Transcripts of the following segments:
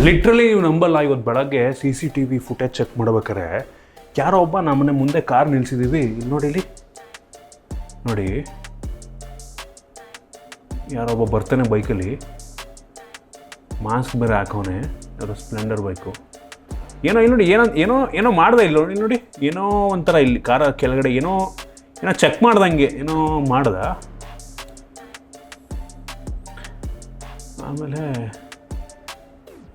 Literally ನೀವು ನಂಬಲ್ಲ, ಇವತ್ತು ಬೆಳಗ್ಗೆ CCTV ಫುಟೇಜ್ ಚೆಕ್ ಮಾಡ್ಬೇಕಾರೆ ಯಾರೋ ಒಬ್ಬ ನಮ್ಮನೆ ಮುಂದೆ ಕಾರ್ ನಿಲ್ಸಿದ್ದೀವಿ, ಇಲ್ಲಿ ನೋಡಿ, ಇಲ್ಲಿ ನೋಡಿ, ಯಾರೊಬ್ಬ ಬರ್ತಾನೆ ಬೈಕಲ್ಲಿ, ಮಾಸ್ಕ್ ಬೇರೆ ಹಾಕೋನೆ, ಯಾವುದೋ ಸ್ಪ್ಲೆಂಡರ್ ಬೈಕು, ಏನೋ ಇಲ್ಲಿ ನೋಡಿ, ಏನೋ ಮಾಡ್ದೆ ಇಲ್ಲ ನೋಡಿ, ನೋಡಿ ಏನೋ ಒಂಥರ ಇಲ್ಲಿ ಕಾರ ಕೆಳಗಡೆ ಏನೋ ಚೆಕ್ ಮಾಡ್ದಂಗೆ ಏನೋ ಮಾಡ್ದ. ಆಮೇಲೆ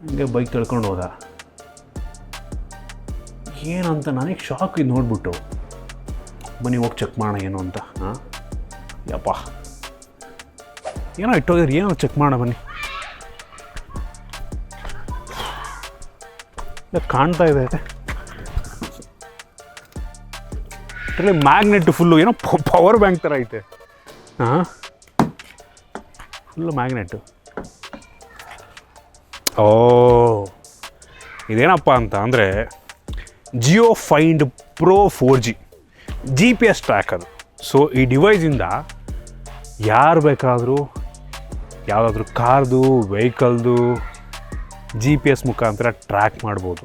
ಹಂಗೆ ಬೈಕ್ ತಿಳ್ಕೊಂಡು ಹೋದ. ಏನಂತ ನನಗೆ ಶಾಕ್ ಇದು ನೋಡ್ಬಿಟ್ಟು, ಬನ್ನಿ ಹೋಗಿ ಚೆಕ್ ಮಾಡೋಣ ಏನು ಅಂತ. ಯಪ್ಪ ಏನೋ ಇಟ್ಟೋಗಿದ್ರೆ, ಏನೋ ಚೆಕ್ ಮಾಡೋಣ ಬನ್ನಿ. ಕಾಣ್ತಾ ಇದೆ ಮ್ಯಾಗ್ನೆಟ್ ಫುಲ್ಲು, ಏನೋ ಪವರ್ ಬ್ಯಾಂಕ್ ಥರ ಐತೆ. Full magnet. ಇದೇನಪ್ಪ ಅಂತ ಅಂದರೆ Jio find pro 4G GPS track ಅದು. ಸೊ ಈ ಡಿವೈಸಿಂದ ಯಾರು ಬೇಕಾದರೂ ಯಾವುದಾದ್ರೂ ಕಾರ್ದು, ವೆಹಿಕಲ್ದು GPS ಮುಖಾಂತರ ಟ್ರ್ಯಾಕ್ ಮಾಡ್ಬೋದು.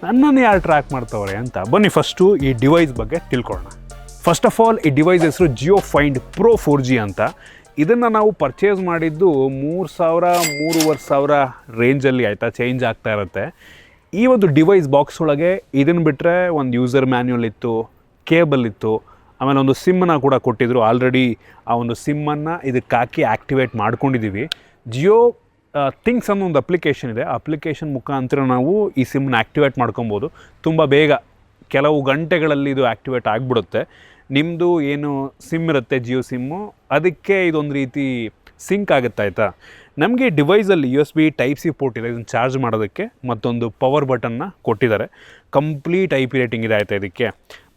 ನನ್ನನ್ನು ಯಾರು ಟ್ರ್ಯಾಕ್ ಮಾಡ್ತವ್ರೆ ಅಂತ ಬನ್ನಿ ಫಸ್ಟು ಈ ಡಿವೈಸ್ ಬಗ್ಗೆ ತಿಳ್ಕೊಳ್ಳೋಣ. ಫಸ್ಟ್ ಆಫ್ ಆಲ್, ಈ ಡಿವೈಸ್ ಹೆಸರು ಜಿಯೋ ಫೈಂಡ್ ಪ್ರೋ 4G ಅಂತ. ಇದನ್ನು ನಾವು ಪರ್ಚೇಸ್ ಮಾಡಿದ್ದು 3,000-3,500 ರೇಂಜಲ್ಲಿ, ಆಯಿತಾ, ಚೇಂಜ್ ಆಗ್ತಾ ಇರುತ್ತೆ. ಈ ಒಂದು ಡಿವೈಸ್ ಬಾಕ್ಸ್ ಒಳಗೆ ಇದನ್ನು ಬಿಟ್ಟರೆ ಒಂದು ಯೂಸರ್ ಮ್ಯಾನ್ಯುವಲ್ ಇತ್ತು, ಕೇಬಲ್ ಇತ್ತು, ಆಮೇಲೆ ಒಂದು ಸಿಮ್ಮನ್ನು ಕೂಡ ಕೊಟ್ಟಿದ್ದರು. ಆಲ್ರೆಡಿ ಆ ಒಂದು ಸಿಮ್ಮನ್ನು ಇದಕ್ಕೆ ಹಾಕಿ ಆ್ಯಕ್ಟಿವೇಟ್ ಮಾಡ್ಕೊಂಡಿದ್ದೀವಿ. ಜಿಯೋ ಥಿಂಗ್ಸ್ ಅನ್ನೋ ಒಂದು ಅಪ್ಲಿಕೇಶನ್ ಇದೆ. ಅಪ್ಲಿಕೇಶನ್ ಮುಖಾಂತರ ನಾವು ಈ ಸಿಮ್ಮನ್ನ ಆ್ಯಕ್ಟಿವೇಟ್ ಮಾಡ್ಕೊಬೋದು. ತುಂಬ ಬೇಗ, ಕೆಲವು ಗಂಟೆಗಳಲ್ಲಿ ಇದು ಆ್ಯಕ್ಟಿವೇಟ್ ಆಗಿಬಿಡುತ್ತೆ. ನಿಮ್ಮದು ಏನು ಸಿಮ್ ಇರುತ್ತೆ, ಜಿಯೋ ಸಿಮ್ಮು, ಅದಕ್ಕೆ ಇದೊಂದು ರೀತಿ ಸಿಂಕ್ ಆಗುತ್ತೆ, ಆಯಿತಾ. ನಮಗೆ ಡಿವೈಸಲ್ಲಿ USB Type-C ಪೋರ್ಟ್ ಇದೆ, ಇದನ್ನು ಚಾರ್ಜ್ ಮಾಡೋದಕ್ಕೆ. ಮತ್ತೊಂದು ಪವರ್ ಬಟನ್ನ ಕೊಟ್ಟಿದ್ದಾರೆ. ಕಂಪ್ಲೀಟ್ IP ರೇಟಿಂಗ್ ಇದೆ, ಆಯಿತಾ ಇದಕ್ಕೆ.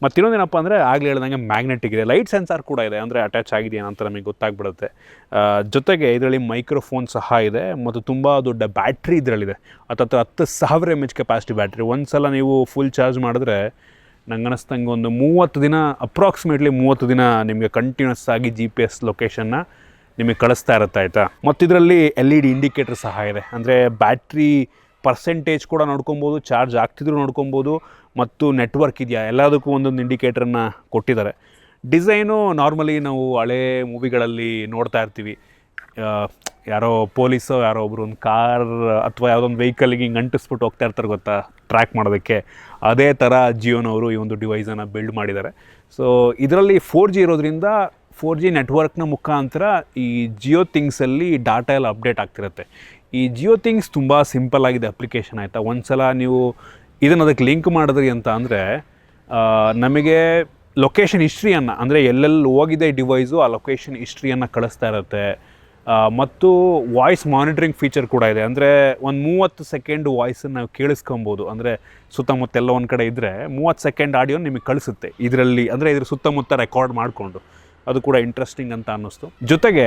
ಮತ್ತು ಇನ್ನೊಂದೇನಪ್ಪ ಅಂದರೆ ಆಗಲೇ ಹೇಳ್ದಂಗೆ ಮ್ಯಾಗ್ನೆಟಿಕ್ ಇದೆ, ಲೈಟ್ ಸೆನ್ಸಾರ್ ಕೂಡ ಇದೆ, ಅಂದರೆ ಅಟ್ಯಾಚ್ ಆಗಿದೆಯಾ ಅಂತ ನಮಗೆ ಗೊತ್ತಾಗ್ಬಿಡುತ್ತೆ. ಜೊತೆಗೆ ಇದರಲ್ಲಿ ಮೈಕ್ರೋಫೋನ್ ಸಹ ಇದೆ, ಮತ್ತು ತುಂಬ ದೊಡ್ಡ ಬ್ಯಾಟ್ರಿ ಇದರಲ್ಲಿದೆ. 10,000 mAh ಕೆಪಾಸಿಟಿ ಬ್ಯಾಟ್ರಿ. ಒಂದು ಸಲ ನೀವು ಫುಲ್ ಚಾರ್ಜ್ ಮಾಡಿದ್ರೆ ನಂಗೆ ಅನ್ನಿಸ್ತಂಗೆ ಒಂದು 30 ದಿನ, ಅಪ್ರಾಕ್ಸಿಮೇಟ್ಲಿ 30 ದಿನ ನಿಮಗೆ ಕಂಟಿನ್ಯೂಸ್ ಆಗಿ GPS ಲೊಕೇಶನ್ನ ನಿಮಗೆ ಕಳಿಸ್ತಾ ಇರುತ್ತೆ, ಆಯಿತಾ. ಮತ್ತು ಇದರಲ್ಲಿ LED ಇಂಡಿಕೇಟರ್ ಸಹ ಇದೆ, ಅಂದರೆ ಬ್ಯಾಟ್ರಿ ಪರ್ಸೆಂಟೇಜ್ ಕೂಡ ನೋಡ್ಕೊಬೋದು, ಚಾರ್ಜ್ ಆಗ್ತಿದ್ರು ನೋಡ್ಕೊಬೋದು, ಮತ್ತು ನೆಟ್ವರ್ಕ್ ಇದೆಯಾ ಎಲ್ಲದಕ್ಕೂ ಒಂದೊಂದು ಇಂಡಿಕೇಟ್ರನ್ನ ಕೊಟ್ಟಿದ್ದಾರೆ. ಡಿಸೈನು ನಾರ್ಮಲಿ ನಾವು ಹಳೇ ಮೂವಿಗಳಲ್ಲಿ ನೋಡ್ತಾ ಇರ್ತೀವಿ, ಯಾರೋ ಪೊಲೀಸೋ ಯಾರೋ ಒಬ್ಬರು ಒಂದು ಕಾರ್ ಅಥವಾ ಯಾವುದೊಂದು ವೆಹಿಕಲ್ಗೆ ಹಿಂಗೆ ಅಂಟಿಸ್ಬಿಟ್ಟು ಹೋಗ್ತಾ ಇರ್ತಾರೆ ಗೊತ್ತಾ, ಟ್ರ್ಯಾಕ್ ಮಾಡೋದಕ್ಕೆ. ಅದೇ ಥರ ಜಿಯೋನವರು ಈ ಒಂದು ಡಿವೈಸನ್ನು ಬಿಲ್ಡ್ ಮಾಡಿದ್ದಾರೆ. ಸೊ ಇದರಲ್ಲಿ 4G ಇರೋದ್ರಿಂದ 4G ನೆಟ್ವರ್ಕ್ನ ಮುಖಾಂತರ ಈ ಜಿಯೋ ಥಿಂಗ್ಸಲ್ಲಿ ಡಾಟಾ ಎಲ್ಲ ಅಪ್ಡೇಟ್ ಆಗ್ತಿರುತ್ತೆ. ಈ ಜಿಯೋ ಥಿಂಗ್ಸ್ ತುಂಬ ಸಿಂಪಲ್ ಆಗಿದೆ ಅಪ್ಲಿಕೇಶನ್, ಆಯಿತಾ. ಒಂದು ಸಲ ನೀವು ಇದನ್ನು ಅದಕ್ಕೆ ಲಿಂಕ್ ಮಾಡಿದ್ರಿ ಅಂತ ಅಂದರೆ ನಮಗೆ ಲೊಕೇಶನ್ ಹಿಸ್ಟ್ರಿಯನ್ನು, ಅಂದರೆ ಎಲ್ಲೆಲ್ಲಿ ಹೋಗಿದೆ ಡಿವೈಸು, ಆ ಲೊಕೇಶನ್ ಹಿಸ್ಟ್ರಿಯನ್ನು ಕಳಿಸ್ತಾ ಇರುತ್ತೆ. ಮತ್ತು ವಾಯ್ಸ್ ಮಾನಿಟ್ರಿಂಗ್ ಫೀಚರ್ ಕೂಡ ಇದೆ, ಅಂದರೆ ಒಂದು 30 ಸೆಕೆಂಡ್ ವಾಯ್ಸನ್ನು ನಾವು ಕೇಳಿಸ್ಕೊಬೋದು. ಅಂದರೆ ಸುತ್ತಮುತ್ತ ಎಲ್ಲ ಒಂದು ಕಡೆ ಇದ್ದರೆ 30 ಸೆಕೆಂಡ್ ಆಡಿಯೋ ನಿಮಗೆ ಕಳಿಸುತ್ತೆ ಇದರಲ್ಲಿ, ಅಂದರೆ ಇದ್ರ ಸುತ್ತಮುತ್ತ ರೆಕಾರ್ಡ್ ಮಾಡಿಕೊಂಡು. ಅದು ಕೂಡ ಇಂಟ್ರೆಸ್ಟಿಂಗ್ ಅಂತ ಅನ್ನಿಸ್ತು. ಜೊತೆಗೆ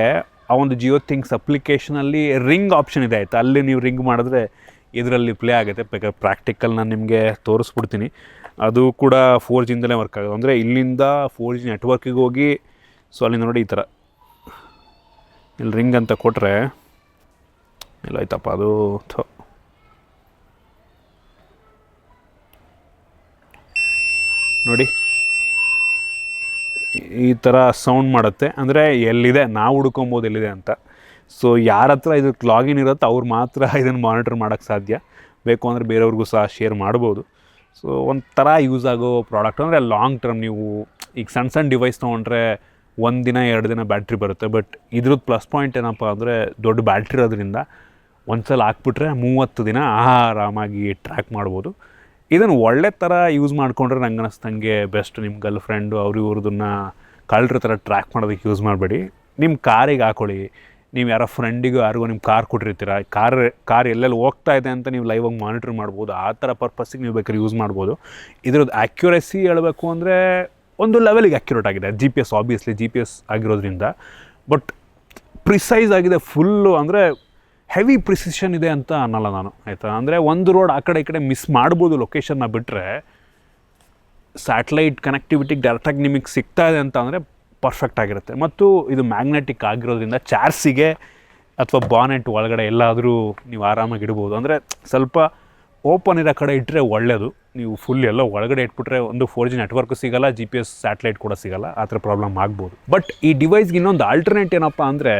ಆ ಒಂದು ಜಿಯೋ ಥಿಂಗ್ಸ್ ಅಪ್ಲಿಕೇಶನಲ್ಲಿ ರಿಂಗ್ ಆಪ್ಷನ್ ಇದೆ, ಆಯಿತಾ. ಅಲ್ಲಿ ನೀವು ರಿಂಗ್ ಮಾಡಿದ್ರೆ ಇದರಲ್ಲಿ ಪ್ಲೇ ಆಗುತ್ತೆ. ಬೇಕಾದ್ರೆ ಪ್ರಾಕ್ಟಿಕಲ್ ನಾನು ನಿಮಗೆ ತೋರಿಸ್ಬಿಡ್ತೀನಿ. ಅದು ಕೂಡ 4Gಯಿಂದಲೇ ವರ್ಕ್ ಆಗೋದು, ಅಂದರೆ ಇಲ್ಲಿಂದ 4G ನೆಟ್ವರ್ಕಿಗೆ ಹೋಗಿ, ಸೊ ಅಲ್ಲಿಂದ ನೋಡಿ ಈ ಥರ ಇಲ್ಲಿ ರಿಂಗ್ ಅಂತ ಕೊಟ್ಟರೆ ಇಲ್ಲ, ಆಯ್ತಪ್ಪ ಅದು ನೋಡಿ ಈ ಥರ ಸೌಂಡ್ ಮಾಡುತ್ತೆ, ಅಂದರೆ ಎಲ್ಲಿದೆ ನಾವು ಹುಡ್ಕೊಬೋದು ಎಲ್ಲಿದೆ ಅಂತ. ಸೊ ಯಾರ ಹತ್ರ ಇದಕ್ಕೆ ಲಾಗಿನ್ ಇರುತ್ತೆ ಅವ್ರು ಮಾತ್ರ ಇದನ್ನು ಮಾನಿಟರ್ ಮಾಡೋಕ್ಕೆ ಸಾಧ್ಯ. ಬೇಕು ಅಂದರೆ ಬೇರೆಯವ್ರಿಗೂ ಸಹ ಶೇರ್ ಮಾಡ್ಬೋದು. ಸೊ ಒಂಥರ ಯೂಸ್ ಆಗೋ ಪ್ರಾಡಕ್ಟ್, ಅಂದರೆ ಲಾಂಗ್ ಟರ್ಮ್. ನೀವು ಈಗ ಸಣ್ಣ ಡಿವೈಸ್ ತೊಗೊಂಡ್ರೆ 1 ದಿನ 2 ದಿನ ಬ್ಯಾಟ್ರಿ ಬರುತ್ತೆ. ಬಟ್ ಇದ್ರದ್ದು ಪ್ಲಸ್ ಪಾಯಿಂಟ್ ಏನಪ್ಪ ಅಂದರೆ ದೊಡ್ಡ ಬ್ಯಾಟ್ರಿ ಇರೋದ್ರಿಂದ ಒಂದು ಸಲ ಹಾಕ್ಬಿಟ್ರೆ 30 ದಿನ ಆರಾಮಾಗಿ ಟ್ರ್ಯಾಕ್ ಮಾಡ್ಬೋದು. ಇದನ್ನು ಒಳ್ಳೆ ಥರ ಯೂಸ್ ಮಾಡಿಕೊಂಡ್ರೆ ನಂಗೆ ಅನ್ನಿಸ್ತಂಗೆ ಬೆಸ್ಟ್. ನಿಮ್ಮ ಗರ್ಲ್ ಫ್ರೆಂಡು ಇವ್ರದನ್ನು ಕಳ್ಳರ ಥರ ಟ್ರ್ಯಾಕ್ ಮಾಡೋದಕ್ಕೆ ಯೂಸ್ ಮಾಡಬೇಡಿ. ನಿಮ್ಮ ಕಾರಿಗೆ ಹಾಕೊಳ್ಳಿ. ನೀವು ಯಾರೋ ಫ್ರೆಂಡಿಗೂ ಯಾರಿಗೂ ನಿಮ್ಮ ಕಾರ್ ಕೊಟ್ಟಿರ್ತೀರ, ಕಾರ್ ಎಲ್ಲೆಲ್ಲಿ ಹೋಗ್ತಾ ಇದೆ ಅಂತ ನೀವು ಲೈವಾಗಿ ಮಾನಿಟರ್ ಮಾಡ್ಬೋದು. ಆ ಥರ ಪರ್ಪಸ್ಸಿಗೆ ನೀವು ಬೇಕಾದ್ರೆ ಯೂಸ್ ಮಾಡ್ಬೋದು. ಇದ್ರದ್ದು ಆ್ಯಕ್ಯುರಸಿ ಹೇಳಬೇಕು ಅಂದರೆ ಒಂದು ಲೆವೆಲಿಗೆ ಆ್ಯಕ್ಯುರೇಟ್ ಆಗಿದೆ. GPS ಆಬ್ವಿಯಸ್ಲಿ GPS ಆಗಿರೋದ್ರಿಂದ, ಬಟ್ ಪ್ರಿಸೈಸ್ ಆಗಿದೆ ಫುಲ್ಲು. ಅಂದರೆ ಹೆವಿ ಪ್ರಿಸಿಷನ್ ಇದೆ ಅಂತ ಅನ್ನಲ್ಲ ನಾನು, ಆಯಿತಾ. ಅಂದರೆ ಒಂದು ರೋಡ್ ಆ ಕಡೆ ಈ ಕಡೆ ಮಿಸ್ ಮಾಡ್ಬೋದು ಲೊಕೇಶನ್ನ ಬಿಟ್ಟರೆ, ಸ್ಯಾಟಲೈಟ್ ಕನೆಕ್ಟಿವಿಟಿಗೆ ಡೈರೆಕ್ಟಾಗಿ ನಿಮಗೆ ಸಿಗ್ತಾ ಇದೆ ಅಂತ ಅಂದರೆ ಪರ್ಫೆಕ್ಟ್ ಆಗಿರುತ್ತೆ. ಮತ್ತು ಇದು ಮ್ಯಾಗ್ನೆಟಿಕ್ ಆಗಿರೋದ್ರಿಂದ ಚಾರ್ಸಿಗೆ ಅಥವಾ ಬಾನೆಟ್ ಒಳಗಡೆ ಎಲ್ಲಾದರೂ ನೀವು ಆರಾಮಾಗಿ ಇಡ್ಬೋದು. ಅಂದರೆ ಸ್ವಲ್ಪ ಓಪನ್ ಇರೋ ಕಡೆ ಇಟ್ಟರೆ ಒಳ್ಳೆಯದು. ನೀವು ಫುಲ್ ಎಲ್ಲ ಒಳಗಡೆ ಇಟ್ಬಿಟ್ರೆ ಒಂದು 4G ನೆಟ್ವರ್ಕು ಸಿಗೋಲ್ಲ, GPS ಸ್ಯಾಟಲೈಟ್ ಕೂಡ ಸಿಗೋಲ್ಲ, ಆ ಥರ ಪ್ರಾಬ್ಲಮ್ ಆಗ್ಬೋದು. ಬಟ್ ಈ ಡಿವೈಸ್ಗೆ ಇನ್ನೊಂದು ಆಲ್ಟರ್ನೇಟ್ ಏನಪ್ಪ ಅಂದರೆ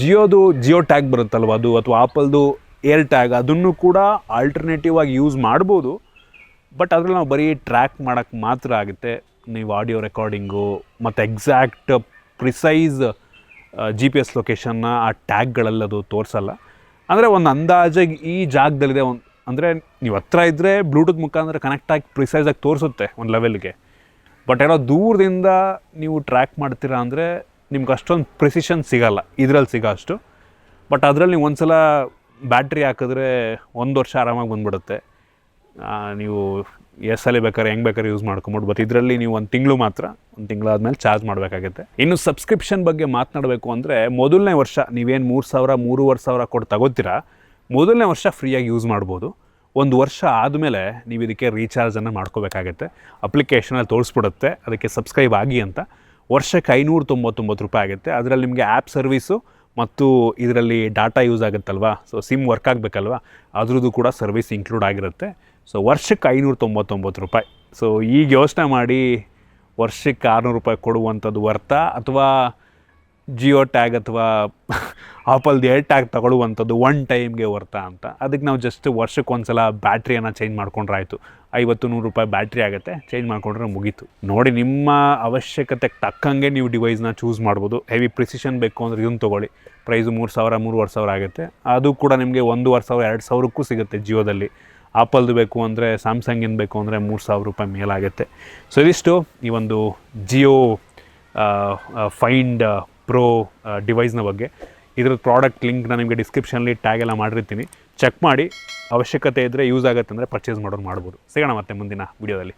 ಜಿಯೋ ಟ್ಯಾಗ್ ಬರುತ್ತಲ್ವ ಅದು, ಅಥವಾ ಆಪಲ್ದು ಏರ್ ಟ್ಯಾಗ್, ಅದನ್ನು ಕೂಡ ಆಲ್ಟರ್ನೇಟಿವ್ ಆಗಿ ಯೂಸ್ ಮಾಡ್ಬೋದು. ಬಟ್ ಅದರಲ್ಲಿ ನಾವು ಬರೀ ಟ್ರ್ಯಾಕ್ ಮಾಡೋಕ್ಕೆ ಮಾತ್ರ ಆಗುತ್ತೆ. ನೀವು ಆಡಿಯೋ ರೆಕಾರ್ಡಿಂಗು ಮತ್ತು ಎಕ್ಸಾಕ್ಟ್ ಪ್ರಿಸೈಸ್ GPS ಲೊಕೇಶನ್ನ ಆ ಟ್ಯಾಗ್ಗಳಲ್ಲಿ ಅದು ತೋರಿಸಲ್ಲ. ಅಂದರೆ ಒಂದು ಅಂದಾಜಾಗಿ ಈ ಜಾಗದಲ್ಲಿದೆ, ಅಂದರೆ ನೀವು ಹತ್ರ ಇದ್ದರೆ ಬ್ಲೂಟೂತ್ ಮುಖಾಂತರ ಕನೆಕ್ಟಾಗಿ ಪ್ರಿಸೈಸಾಗಿ ತೋರಿಸುತ್ತೆ ಒಂದು ಲೆವೆಲ್ಗೆ. ಬಟ್ ಏನೋ ದೂರದಿಂದ ನೀವು ಟ್ರ್ಯಾಕ್ ಮಾಡ್ತೀರಾ ಅಂದರೆ ನಿಮ್ಗೆ ಅಷ್ಟೊಂದು ಪ್ರಿಸಿಷನ್ ಸಿಗೋಲ್ಲ, ಇದರಲ್ಲಿ ಸಿಗೋ ಅಷ್ಟು. ಬಟ್ ಅದರಲ್ಲಿ ನೀವು ಒಂದು ಸಲ ಬ್ಯಾಟ್ರಿ ಹಾಕಿದ್ರೆ 1 ವರ್ಷ ಆರಾಮಾಗಿ ಬಂದುಬಿಡುತ್ತೆ. ನೀವು ಎಸ್ಸಲ್ಲಿ ಬೇಕಾದ್ರೆ ಹೆಂಗೆ ಬೇಕಾದ್ರೆ ಯೂಸ್ ಮಾಡ್ಕೊಬೋದು. ಬಟ್ ಇದರಲ್ಲಿ ನೀವು 1 ತಿಂಗಳು ಮಾತ್ರ, 1 ತಿಂಗಳಾದ್ಮೇಲೆ ಚಾರ್ಜ್ ಮಾಡಬೇಕಾಗುತ್ತೆ. ಇನ್ನು ಸಬ್ಸ್ಕ್ರಿಪ್ಷನ್ ಬಗ್ಗೆ ಮಾತನಾಡಬೇಕು ಅಂದರೆ, ಮೊದಲನೇ ವರ್ಷ ನೀವೇನು 3,000-3,500 ಕೊಟ್ಟು ತಗೋತೀರಾ, ಮೊದಲನೇ ವರ್ಷ ಫ್ರೀಯಾಗಿ ಯೂಸ್ ಮಾಡ್ಬೋದು. 1 ವರ್ಷ ಆದಮೇಲೆ ನೀವು ಇದಕ್ಕೆ ರೀಚಾರ್ಜನ್ನು ಮಾಡ್ಕೋಬೇಕಾಗತ್ತೆ. ಅಪ್ಲಿಕೇಶನಲ್ಲಿ ತೋರಿಸ್ಬಿಡುತ್ತೆ ಅದಕ್ಕೆ ಸಬ್ಸ್ಕ್ರೈಬ್ ಆಗಿ ಅಂತ. ವರ್ಷಕ್ಕೆ 599 ರೂಪಾಯಿ ಆಗುತ್ತೆ. ಅದರಲ್ಲಿ ನಿಮಗೆ ಆ್ಯಪ್ ಸರ್ವೀಸು ಮತ್ತು ಇದರಲ್ಲಿ ಡಾಟಾ ಯೂಸ್ ಆಗುತ್ತಲ್ವ, ಸೊ ಸಿಮ್ ವರ್ಕ್ ಆಗಬೇಕಲ್ವ, ಅದ್ರದ್ದು ಕೂಡ ಸರ್ವಿಸ್ ಇನ್ಕ್ಲೂಡ್ ಆಗಿರುತ್ತೆ. ಸೊ ವರ್ಷಕ್ಕೆ 599 ರೂಪಾಯಿ. ಸೊ ಈಗ ಯೋಚನೆ ಮಾಡಿ, ವರ್ಷಕ್ಕೆ 600 ರೂಪಾಯಿ ಕೊಡುವಂಥದ್ದು ವರ್ತ, ಅಥವಾ ಜಿಯೋ ಟ್ಯಾಗ್ ಅಥವಾ ಆಪಲ್ದು ಏರ್ ಟ್ಯಾಗ್ ತಗೊಳ್ಳುವಂಥದ್ದು ಒನ್ ಟೈಮ್ಗೆ ವರ್ತಾ ಅಂತ. ಅದಕ್ಕೆ ನಾವು ಜಸ್ಟ್ ವರ್ಷಕ್ಕೆ ಒಂದು ಸಲ ಬ್ಯಾಟ್ರಿಯನ್ನು ಚೇಂಜ್ ಮಾಡ್ಕೊಂಡ್ರೆ ಆಯಿತು. 50-100 ರೂಪಾಯಿ ಬ್ಯಾಟ್ರಿ ಆಗುತ್ತೆ, ಚೇಂಜ್ ಮಾಡ್ಕೊಂಡ್ರೆ ಮುಗೀತು. ನೋಡಿ, ನಿಮ್ಮ ಅವಶ್ಯಕತೆಗೆ ತಕ್ಕಂಗೆ ನೀವು ಡಿವೈಸ್ನ ಚೂಸ್ ಮಾಡ್ಬೋದು. ಹೆವಿ ಪ್ರಿಸಿಷನ್ ಬೇಕು ಅಂದರೆ ಇದನ್ನು ತೊಗೊಳ್ಳಿ, ಪ್ರೈಸು 3,000-3,500 ಆಗುತ್ತೆ. ಅದು ಕೂಡ ನಿಮಗೆ 1,500-2,000ಕ್ಕೂ ಸಿಗುತ್ತೆ ಜಿಯೋದಲ್ಲಿ. ಆಪಲ್ದು ಬೇಕು ಅಂದರೆ, ಸ್ಯಾಮ್ಸಂಗಿಂದು ಬೇಕು ಅಂದರೆ 3,000 ರೂಪಾಯಿ ಮೇಲಾಗುತ್ತೆ. ಸೊ ಇದಿಷ್ಟು ಈ ಒಂದು ಜಿಯೋ ಫೈಂಡ್ ಪ್ರೋ ಡಿವೈಸ್ನ ಬಗ್ಗೆ. ಇದ್ರ ಪ್ರಾಡಕ್ಟ್ ಲಿಂಕ್ನ ನಿಮಗೆ ಡಿಸ್ಕ್ರಿಪ್ಷನಲ್ಲಿ ಟ್ಯಾಗ್ ಎಲ್ಲ ಮಾಡಿರ್ತೀನಿ, ಚೆಕ್ ಮಾಡಿ. ಅವಶ್ಯಕತೆ ಇದ್ದರೆ, ಯೂಸ್ ಆಗುತ್ತೆ ಅಂದರೆ ಪರ್ಚೇಸ್ ಮಾಡೋರು ಮಾಡ್ಬೋದು. ಸಿಗೋಣ ಮತ್ತೆ ಮುಂದಿನ ವೀಡಿಯೋದಲ್ಲಿ.